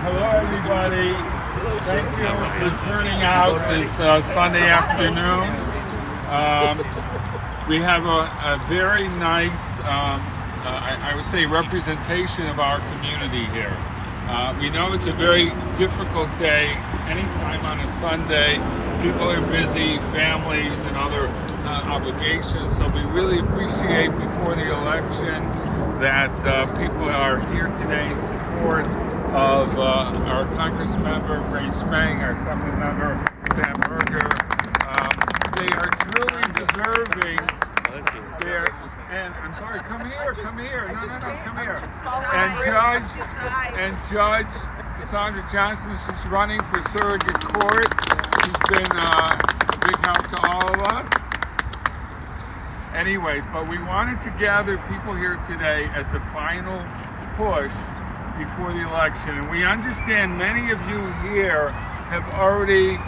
Hello, everybody. Thank you for turning out this Sunday afternoon. We have a very nice, I would say, representation of our community here. We know it's a very difficult day. Anytime on a Sunday, people are busy, families and other obligations. So we really appreciate before the election that people are here today in support of our Congressmember Meng, our Assemblymember Sam Berger. They are truly deserving. And I'm sorry, come here. No, come here. And Judge Cassandra Johnson, she's running for surrogate court. She's been a big help to all of us. Anyways, but we wanted to gather people here today as a final push before the election. And we understand many of you here have already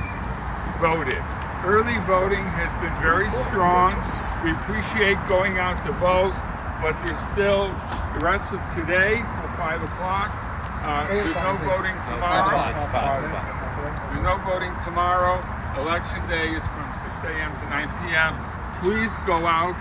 voted. Early voting has been very strong. We appreciate going out to vote, but there's still the rest of today till 5 o'clock. There's no voting tomorrow. There's no voting tomorrow. Election day is from 6 a.m. to 9 p.m. Please go out,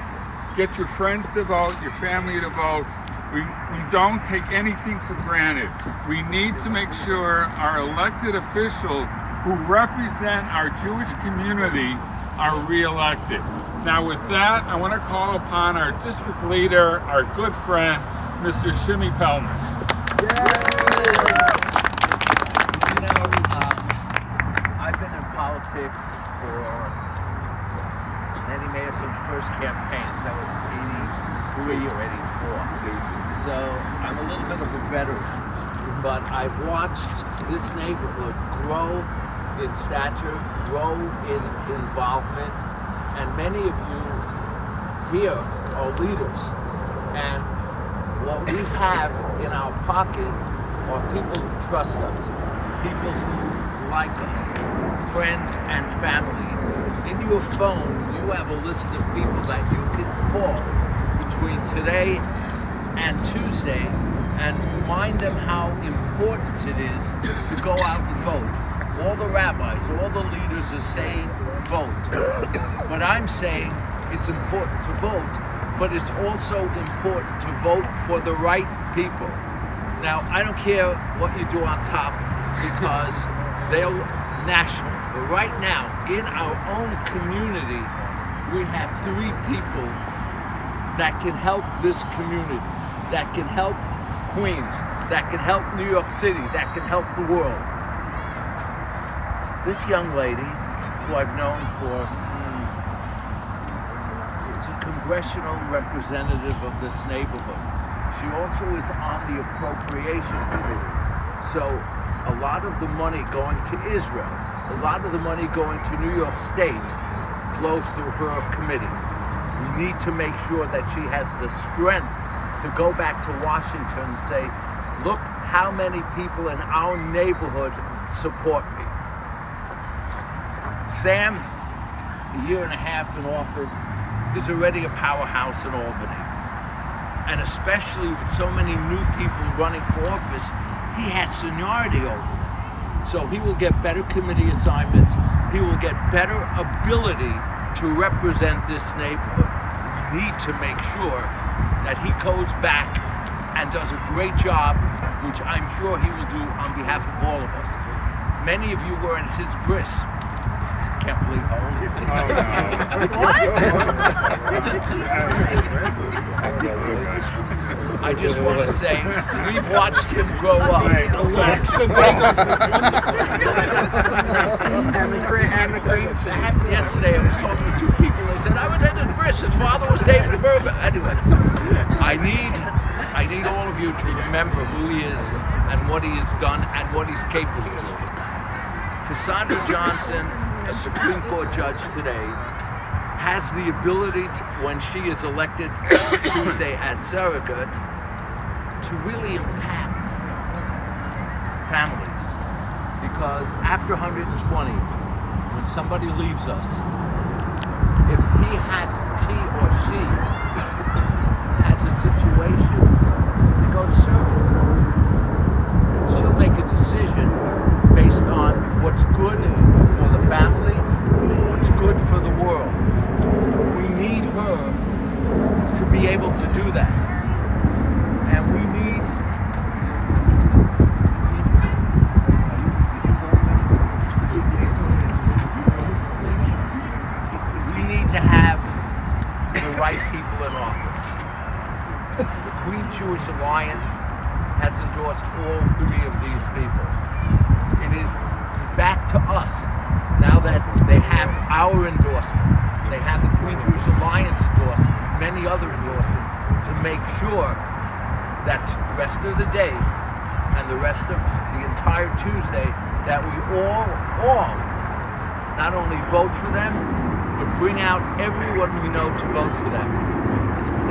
get your friends to vote, your family to vote. We don't take anything for granted. We need to make sure our elected officials who represent our Jewish community are re-elected. Now with that, I want to call upon our district leader, our good friend, Mr. Shimi Pelman. I've been in politics for many mayors since first campaigns. That was 83 or 84. So I'm a little bit of a veteran, but I've watched this neighborhood grow in stature, grow in involvement, and many of you here are leaders. And what we have in our pocket are people who trust us, people who like us, friends and family. In your phone, you have a list of people that you can call between today and Tuesday and remind them how important it is to go out and vote. All the rabbis, all the leaders are saying vote. But I'm saying it's important to vote, but it's also important to vote for the right people. Now, I don't care what you do on top because they're national. But right now, in our own community, we have 3 people that can help this community, that can help Queens, that can help New York City, that can help the world. This young lady, who I've known for, is a congressional representative of this neighborhood. She also is on the appropriation committee. So a lot of the money going to Israel, a lot of the money going to New York State flows through her committee. We need to make sure that she has the strength to go back to Washington and say, look how many people in our neighborhood support me. Sam, a year and a half in office, is already a powerhouse in Albany. And especially with so many new people running for office, he has seniority over them. So he will get better committee assignments. He will get better ability to represent this neighborhood. We need to make sure that he goes back and does a great job, which I'm sure he will do on behalf of all of us. Many of you were in his bris. Can't believe how old he is. I just want to say, we've watched him grow up. Yesterday, I was talking to 2 people. They said, I was at his bris. His father was David Berger. Anyway, I need all of you to remember who he is and what he has done and what he's capable of doing. Cassandra Johnson, a Supreme Court judge today, has the ability to, when she is elected Tuesday as surrogate, to really impact families. Because after 120, when somebody leaves us, if he or she has a situation, they go to surrogate. She'll make a decision our endorsement. They had the Queen Jewish Alliance endorsement, many other endorsements, to make sure that the rest of the day and the rest of the entire Tuesday that we all not only vote for them, but bring out everyone we know to vote for them.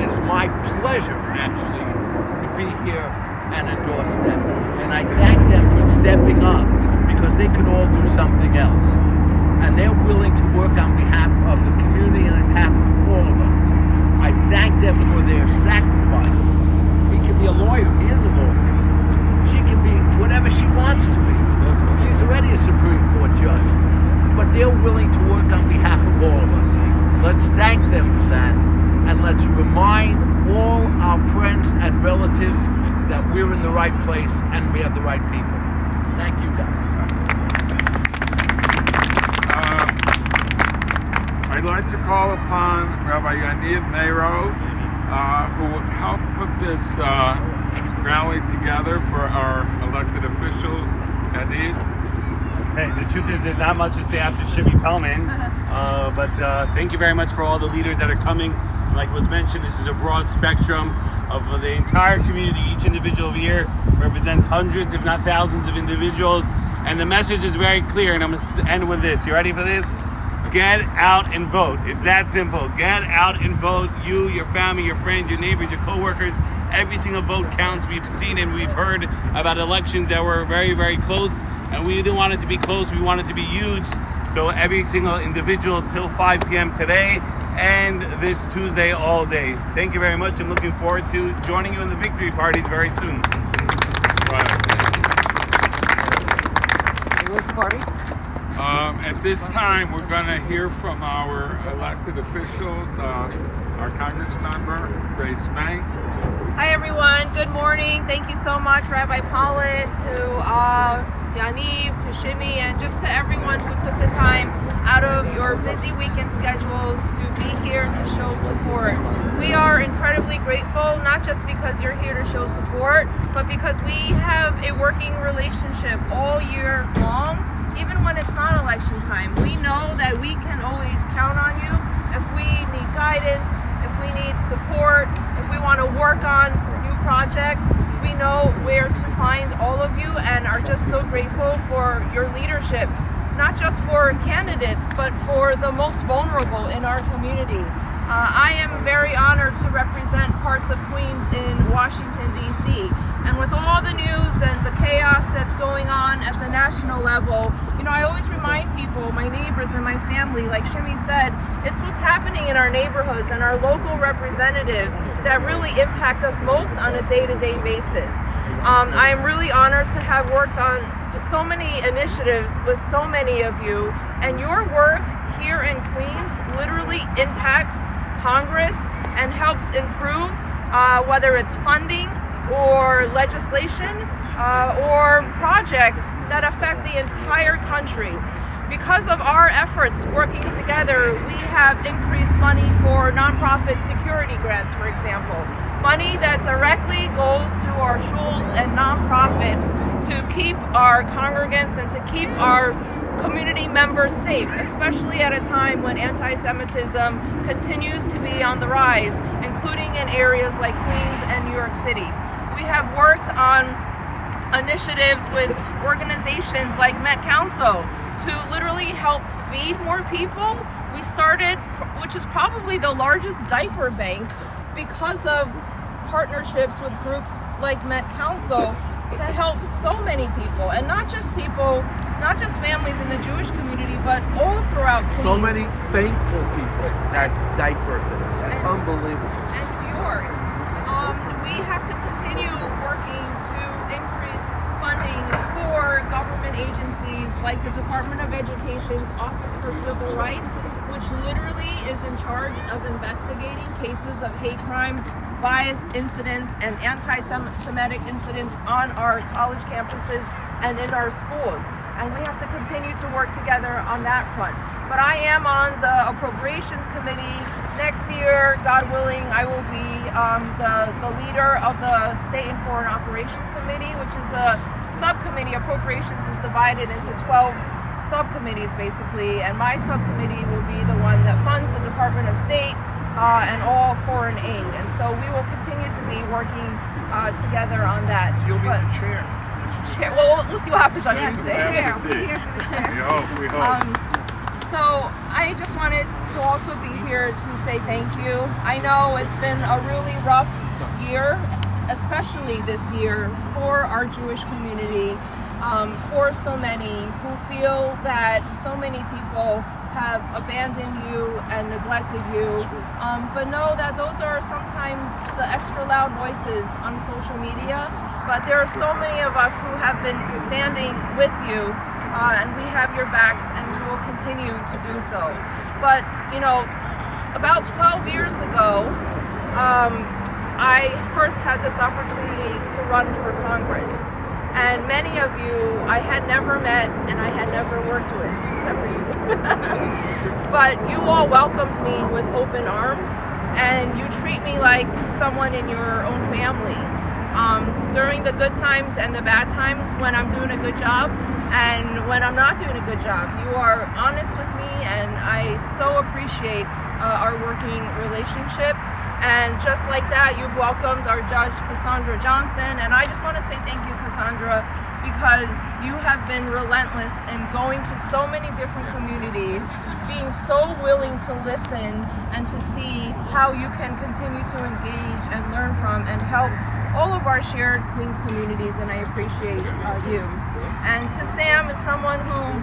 It is my pleasure, actually, to be here and endorse them. And I thank them for stepping up, because they could all do something else. And they're willing to work on behalf of the community and on behalf of all of us. I thank them for their sacrifice. He can be a lawyer. He is a lawyer. She can be whatever she wants to be. She's already a Supreme Court judge. But they're willing to work on behalf of all of us. Let's thank them for that. And let's remind all our friends and relatives that we're in the right place and we have the right people. Thank you, guys. I'd like to call upon Rabbi Yaniv Meirov, who helped put this rally together for our elected officials. Yaniv? Hey, the truth is there's not much to say after Shimi Pelman, but thank you very much for all the leaders that are coming. Like was mentioned, this is a broad spectrum of the entire community. Each individual here represents hundreds, if not thousands of individuals. And the message is very clear, and I'm going to end with this. You ready for this? Get out and vote. It's that simple. Get out and vote. You, your family, your friends, your neighbors, your co-workers. Every single vote counts. We've seen and we've heard about elections that were very, very close. And we didn't want it to be close. We want it to be huge. So every single individual till 5 p.m. today and this Tuesday all day. Thank you very much. I'm looking forward to joining you in the victory parties very soon. Party? At this time, we're going to hear from our elected officials, our Congressmember, Meng. Hi everyone, good morning. Thank you so much, Rabbi Pollack, to Yaniv, to Shimi, and just to everyone who took the time out of your busy weekend schedules to be here to show support. We are incredibly grateful, not just because you're here to show support, but because we have a working relationship all year long, even when it's not election time. We know that we can always count on you if we need guidance, if we need support, if we want to work on new projects. We know where to find all of you and are just so grateful for your leadership, not just for candidates, but for the most vulnerable in our community. I am very honored to represent parts of Queens in Washington, D.C. And with all the news and the chaos that's going on at the national level, I always remind people, my neighbors and my family, like Shimi said, it's what's happening in our neighborhoods and our local representatives that really impact us most on a day-to-day basis. I am really honored to have worked on so many initiatives with so many of you, and your work here in Queens literally impacts Congress and helps improve whether it's funding or legislation or projects that affect the entire country. Because of our efforts working together, we have increased money for nonprofit security grants, for example. Money that directly goes to our schools and nonprofits to keep our congregants and to keep our community members safe, especially at a time when anti-Semitism continues to be on the rise, including in areas like Queens and New York City. We have worked on initiatives with organizations like Met Council to literally help feed more people. We started, which is probably the largest diaper bank, because of partnerships with groups like Met Council to help so many people, and not just families in the Jewish community, but all throughout Queens. So many thankful people that diaper them. That's unbelievable. And New York. We have to continue working to increase funding for government agencies like the Department of Education's Office for Civil Rights, which literally is in charge of investigating cases of hate crimes, bias incidents, and anti-Semitic incidents on our college campuses and in our schools. And we have to continue to work together on that front. But I am on the Appropriations Committee. Next year, God willing, I will be the leader of the State and Foreign Operations Committee, which is the subcommittee. Appropriations is divided into 12 subcommittees basically, and my subcommittee will be the one that funds the Department of State and all foreign aid. And so we will continue to be working together on that. You'll be But- the chair. Well, we'll see what happens on Tuesday. We hope. So I just wanted to also be here to say thank you. I know it's been a really rough year, especially this year, for our Jewish community, for so many who feel that so many people have abandoned you and neglected you. But know that those are sometimes the extra loud voices on social media. But there are so many of us who have been standing with you, and we have your backs, and we will continue to do so. But, you know, about 12 years ago, I first had this opportunity to run for Congress. And many of you I had never met and I had never worked with, except for you. But you all welcomed me with open arms, and you treat me like someone in your own family. During the good times and the bad times, when I'm doing a good job and when I'm not doing a good job, you are honest with me, and I so appreciate our working relationship. And just like that, you've welcomed our judge, Cassandra Johnson. And I just want to say thank you, Cassandra, because you have been relentless in going to so many different communities, being so willing to listen and to see how you can continue to engage and learn from and help all of our shared Queens communities. And I appreciate you. And to Sam, is someone who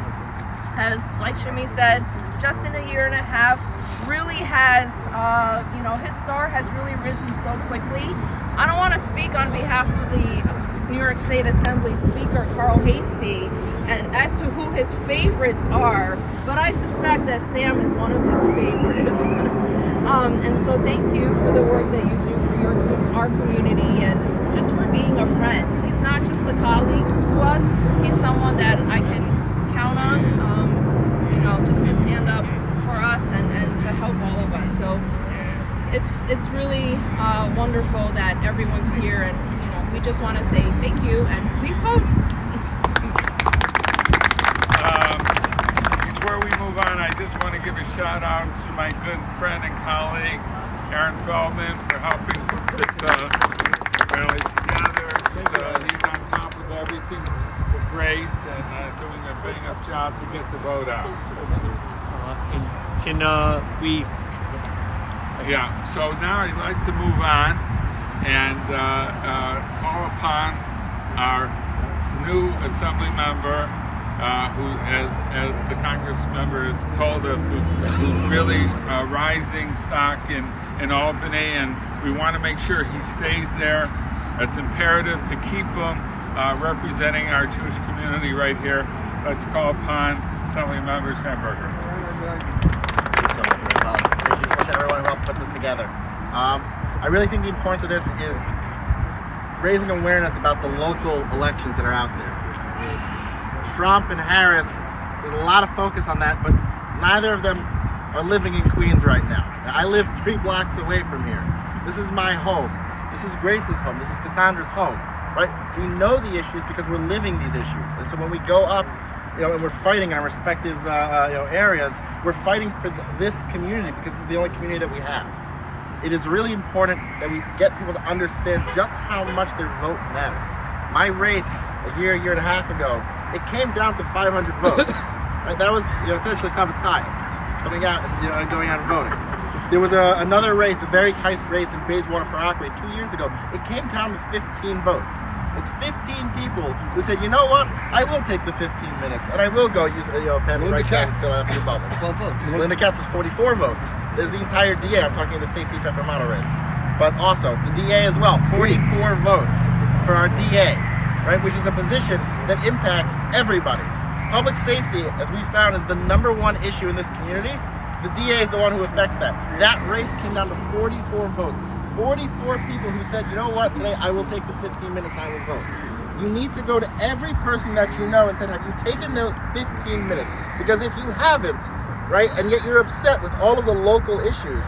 has, like Shimi said, just in a year and a half, really has, his star has really risen so quickly. I don't want to speak on behalf of the New York State Assembly Speaker, Carl Hastie, and as to who his favorites are, but I suspect that Sam is one of his favorites. And so thank you for the work that you do for our community, and just for being a friend. He's not just a colleague to us, he's someone that I can count on, just to stand up for us and to help all of us. So it's really wonderful that everyone's here, and we just want to say thank you and please vote. Before we move on, I just want to give a shout out to my good friend and colleague Aaron Feldman for helping put this rally together. He's on top of everything for Grace and doing a big enough job to get the vote out. Yeah, so now I'd like to move on and call upon our new assembly member, who, as the Congressmember has told us, who's really rising stock in Albany, and we want to make sure he stays there. It's imperative to keep him representing our Jewish community right here. I'd like to call upon Assemblymember Sam Berger. Thank you so much to everyone who helped put this together. I really think the importance of this is raising awareness about the local elections that are out there. Trump and Harris, there's a lot of focus on that, but neither of them are living in Queens right now. I live 3 blocks away from here. This is my home. This is Grace's home. This is Cassandra's home, right? We know the issues because we're living these issues. And so when we go up, and we're fighting in our respective areas, we're fighting for this community because it's the only community that we have. It is really important that we get people to understand just how much their vote matters. My race a year and a half ago, it came down to 500 votes. Right? That was essentially Chavetz Chaim coming out and going out and voting. There was another race, a very tight race in Bayswater for Akron 2 years ago. It came down to 15 votes. It's 15 people who said, you know what, I will take the 15 minutes, and I will go use a pen right down until after the bubbles. 12 votes. Linda Katz was 44 votes. There's the entire DA. I'm talking the state chief for model race. But also, the DA as well, 44 votes for our DA, right, which is a position that impacts everybody. Public safety, as we found, is the #1 issue in this community. The DA is the one who affects that. That race came down to 44 votes. 44 people who said, you know what, today I will take the 15 minutes and I will vote. You need to go to every person that you know and say, have you taken the 15 minutes? Because if you haven't, right, and yet you're upset with all of the local issues,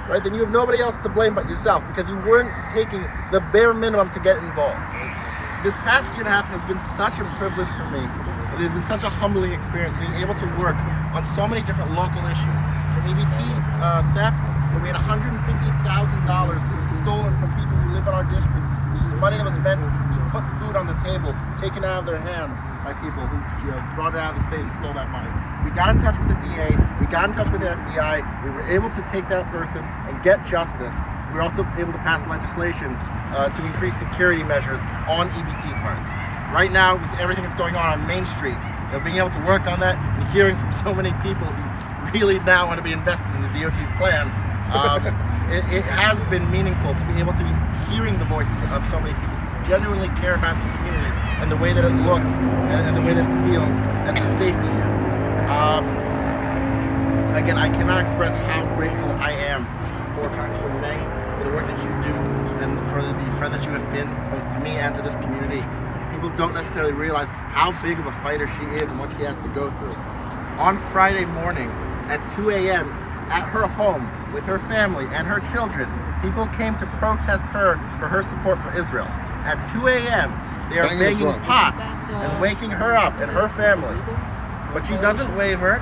right, then you have nobody else to blame but yourself because you weren't taking the bare minimum to get involved. This past year and a half has been such a privilege for me It has been such a humbling experience being able to work on so many different local issues. From EBT theft, where we had $150,000 stolen from people who live in our district. This is money that was meant to put food on the table, taken out of their hands by people who brought it out of the state and stole that money. We got in touch with the DA, we got in touch with the FBI, we were able to take that person and get justice. We were also able to pass legislation to increase security measures on EBT cards. Right now, with everything that's going on Main Street, being able to work on that and hearing from so many people who really now want to be invested in the DOT's plan, it has been meaningful to be able to be hearing the voices of so many people who genuinely care about this community and the way that it looks and the way that it feels and the safety here. Again, I cannot express how grateful I am for Congresswoman Meng, for the work that you do, and for the friend that you have been both to me and to this community. People don't necessarily realize how big of a fighter she is and what she has to go through. On Friday morning at 2 a.m. at her home with her family and her children, people came to protest her for her support for Israel. At 2 a.m. they are banging pots and waking her up and her family. But she doesn't waver.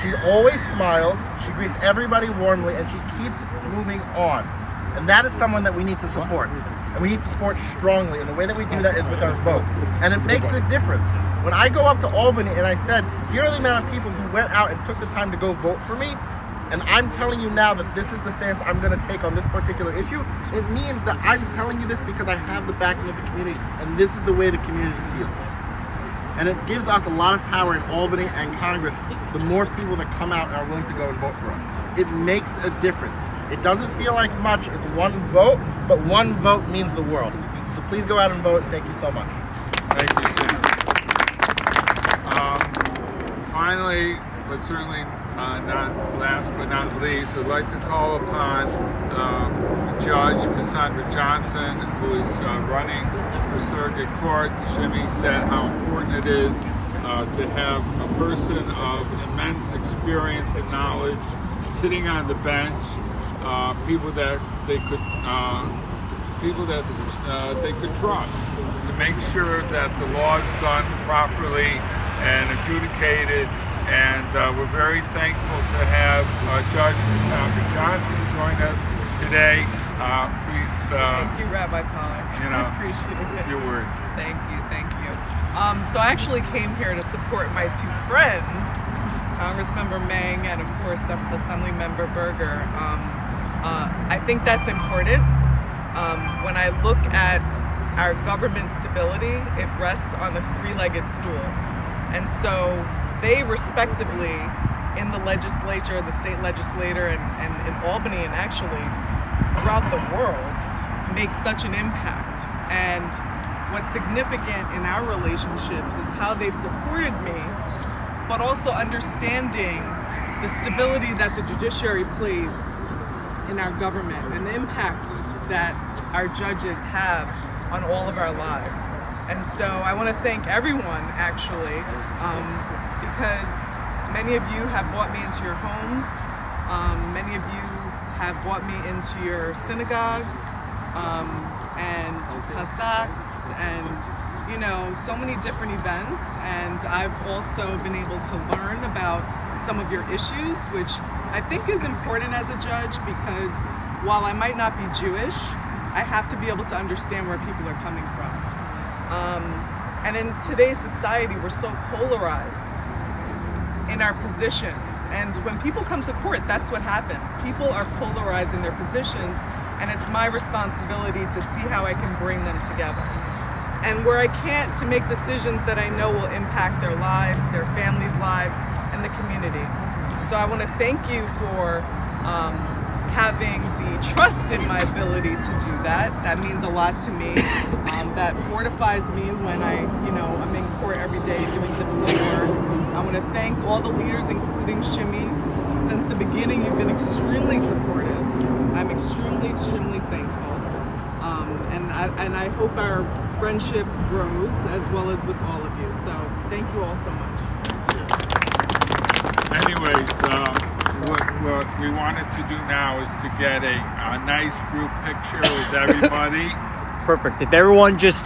She always smiles. She greets everybody warmly and she keeps moving on. And that is someone that we need to support. And we need to support strongly. And the way that we do that is with our vote. And it makes a difference. When I go up to Albany and I said, here are the amount of people who went out and took the time to go vote for me, and I'm telling you now that this is the stance I'm going to take on this particular issue, it means that I'm telling you this because I have the backing of the community, and this is the way the community feels. And it gives us a lot of power in Albany and Congress, the more people that come out and are willing to go and vote for us. It makes a difference. It doesn't feel like much, it's one vote, but one vote means the world. So please go out and vote, and thank you so much. Thank you, Sam. Finally, but certainly not last but not least, I'd like to call upon Judge Cassandra Johnson, who is running for circuit court. Shimi said how important it is to have a person of immense experience and knowledge sitting on the bench, people that they could trust to make sure that the law is done properly and adjudicated. And we're very thankful to have Judge Cassandra Johnson join us today. Please. Thank you, Rabbi Pollack. I appreciate it. A few words. Thank you. So I actually came here to support my two friends, Congressmember Meng and, of course, Assemblymember Berger. I think that's important. When I look at our government stability, it rests on the three-legged stool. And so they respectively in the legislature, the state legislature, and in Albany, and actually throughout the world, make such an impact. And what's significant in our relationships is how they've supported me, but also understanding the stability that the judiciary plays in our government and the impact that our judges have on all of our lives. And so I want to thank everyone, actually, because many of you have brought me into your homes. Many of you have brought me into your synagogues and Chazaqs and, so many different events. And I've also been able to learn about some of your issues, which I think is important as a judge, because while I might not be Jewish, I have to be able to understand where people are coming from. And in today's society, we're so polarized in our positions. And when people come to court, that's what happens. People are polarized in their positions, and it's my responsibility to see how I can bring them together. And where I can't, to make decisions that I know will impact their lives, their families' lives, and the community. So I want to thank you for having the trust in my ability to do that. That means a lot to me. That fortifies me when I'm in court every day doing difficult work. I want to thank all the leaders, including Shimi. Since the beginning, you've been extremely supportive. I'm extremely, extremely thankful. And I hope our friendship grows as well as with all of you. So thank you all so much. Anyways, what we wanted to do now is to get a nice group picture with everybody. Perfect. If everyone just